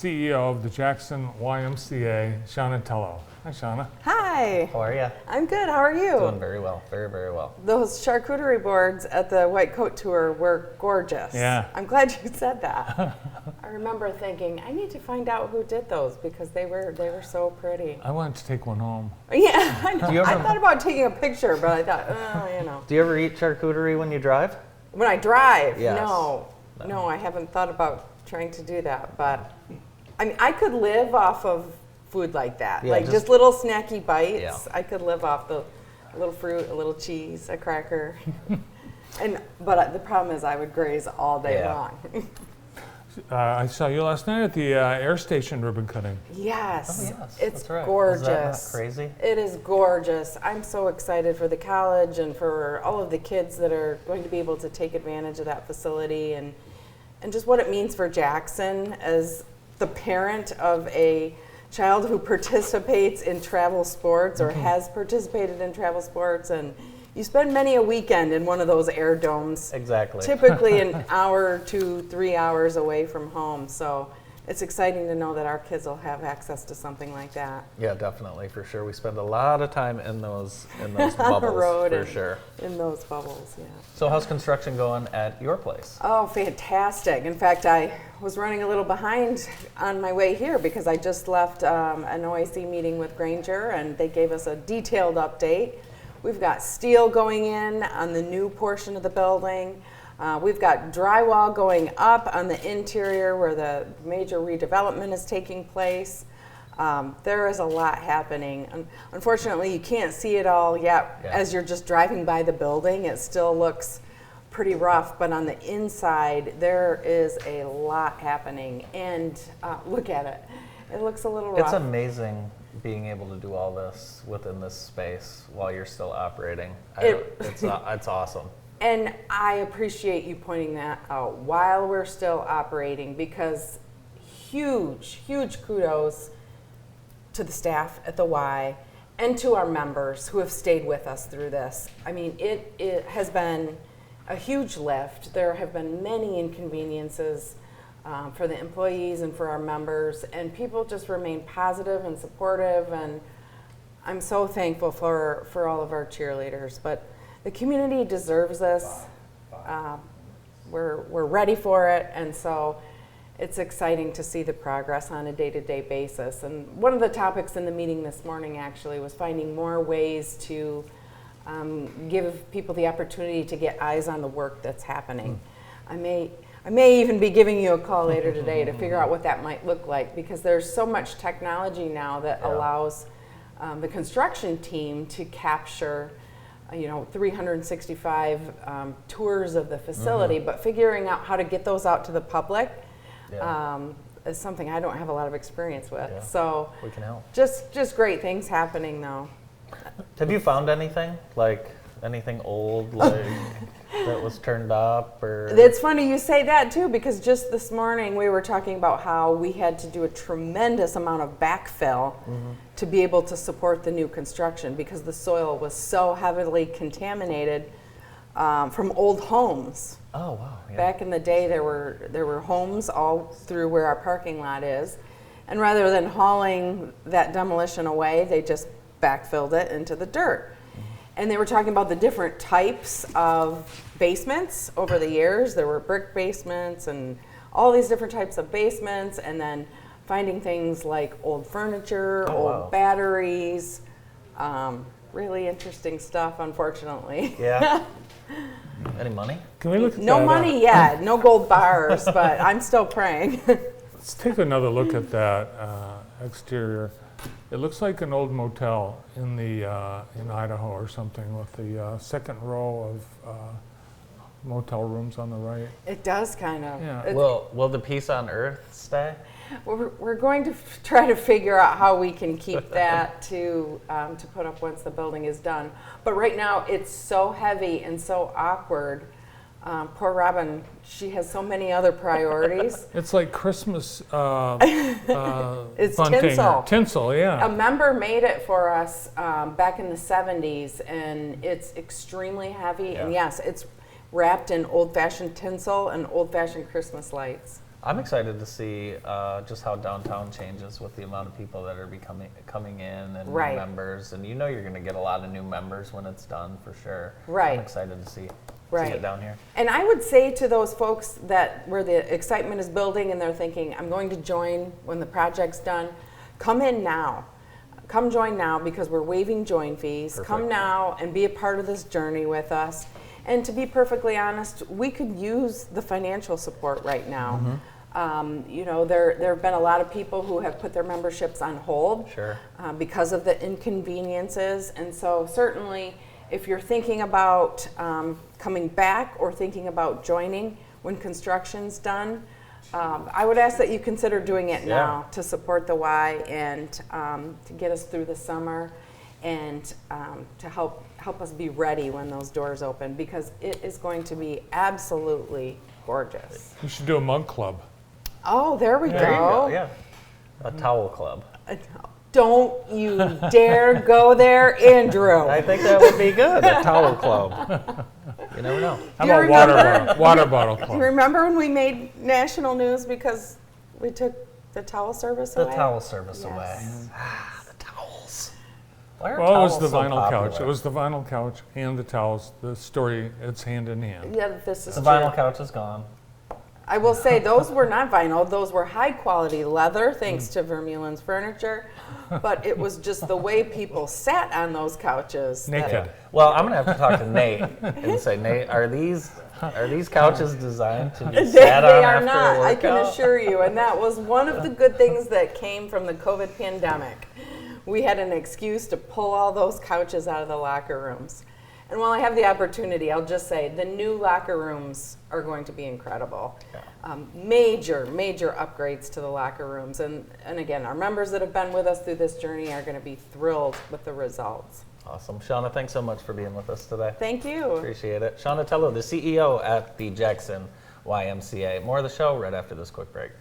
CEO of the Jackson YMCA, Shawna Tello. Hi, Shawna. Hi. How are you? I'm good. How are you? Doing very well. Very, very well. Those charcuterie boards at the White Coat Tour were gorgeous. Yeah. I'm glad you said that. I remember thinking, I need to find out who did those because they were so pretty. I wanted to take one home. Yeah, I thought about taking a picture, but I thought, Do you ever eat charcuterie when you drive? When I drive, Yes. no, I haven't thought about trying to do that. But I mean, I could live off of food like that, Yeah, like just little snacky bites. Yeah. I could live off a little fruit, a little cheese, a cracker. But the problem is I would graze all day Yeah. long. I saw you last night at the air station ribbon cutting. Yes, Oh, yes, it's that's right. gorgeous. Is that not crazy? It is gorgeous. I'm so excited for the college and for all of the kids that are going to be able to take advantage of that facility and just what it means for Jackson as the parent of a child who participates in travel sports or has participated in travel sports, and you spend many a weekend in one of those air domes. Exactly. Typically an hour to 3 hours away from home. So it's exciting to know that our kids will have access to something like that. Yeah, definitely, for sure. We spend a lot of time in those On the bubbles, road for and sure. in those bubbles, yeah. So how's construction going at your place? Oh, fantastic. In fact, I was running a little behind on my way here because I just left an OAC meeting with Granger and they gave us a detailed update. We've got steel going in on the new portion of the building. We've got drywall going up on the interior where the major redevelopment is taking place. There is a lot happening. Unfortunately, you can't see it all yet as you're just driving by the building. It still looks pretty rough, but on the inside, there is a lot happening. And look at it. It looks a little rough. It's amazing being able to do all this within this space while you're still operating. It's awesome. And I appreciate you pointing that out while we're still operating because huge kudos to the staff at the Y and to our members who have stayed with us through this. I mean, it has been a huge lift. There have been many inconveniences for the employees and for our members, and people just remain positive and supportive, and I'm so thankful for all of our cheerleaders. But the community deserves this. We're ready for it, and so it's exciting to see the progress on a day-to-day basis. And one of the topics in the meeting this morning actually was finding more ways to give people the opportunity to get eyes on the work that's happening. I may even be giving you a call later today to figure out what that might look like because there's so much technology now that allows the construction team to capture 365 tours of the facility, but figuring out how to get those out to the public is something I don't have a lot of experience with. Yeah. So We can help. just great things happening though. Have you found anything? Like anything old that was turned up or? It's funny you say that too because just this morning we were talking about how we had to do a tremendous amount of backfill to be able to support the new construction because the soil was so heavily contaminated from old homes. Oh wow! Yeah. Back in the day, there were homes all through where our parking lot is, and rather than hauling that demolition away, they just backfilled it into the dirt. And they were talking about the different types of basements over the years. There were brick basements and all these different types of basements, and then finding things like old furniture, old batteries, really interesting stuff, unfortunately. Yeah. Any money? Can we look at No that? money yet, no gold bars, but I'm still praying. Let's take another look at that exterior. It looks like an old motel in Idaho or something with the second row of motel rooms on the right. It does kind of. Yeah. Will the peace on earth stay? We're going to try to figure out how we can keep that to put up once the building is done. But right now it's so heavy and so awkward. Poor Robin, she has so many other priorities. It's like Christmas It's bunting. tinsel. Tinsel, yeah. A member made it for us back in the 70s, and it's extremely heavy. And yes, it's wrapped in old-fashioned tinsel and old-fashioned Christmas lights. I'm excited to see just how downtown changes with the amount of people that are coming in and Right. new members. And you know you're going to get a lot of new members when it's done for sure. Right. I'm excited to see Right. it down here. And I would say to those folks that where the excitement is building and they're thinking, I'm going to join when the project's done, come in now. Come join now because we're waiving join fees. Perfect. Come now and be a part of this journey with us. And to be perfectly honest, we could use the financial support right now. You know, there have been a lot of people who have put their memberships on hold Sure. because of the inconveniences. And so certainly if you're thinking about coming back or thinking about joining when construction's done, I would ask that you consider doing it now to support the Y and to get us through the summer and to help us be ready when those doors open, because it is going to be absolutely gorgeous. You should do a mug club. Oh, there we There you go. go. Yeah. A towel club. Don't you dare go there, Andrew. I think that would be good. A towel club. You never know. How Do you about remember- water bottle You club? remember when we made national news because we took the towel service The away? towel service Yes. away. The towels. Why are Well, it was towels the so vinyl popular? couch. It was the vinyl couch and the towels. The story, it's hand in hand. Yeah, this is The true. vinyl couch is gone. I will say those were not vinyl. Those were high quality leather, thanks to Vermeulen's Furniture. But it was just the way people sat on those couches. that- Naked. Well, I'm gonna have to talk to Nate and say, Nate, are these couches designed to be They sat on are after not, a I can workout? assure you. And that was one of the good things that came from the COVID pandemic. We had an excuse to pull all those couches out of the locker rooms. And while I have the opportunity, I'll just say the new locker rooms are going to be incredible. Major upgrades to the locker rooms. And again, our members that have been with us through this journey are going to be thrilled with the results. Awesome. Shawna, thanks so much for being with us today. Thank you. Appreciate it. Shawna Tello, the CEO at the Jackson YMCA. More of the show right after this quick break.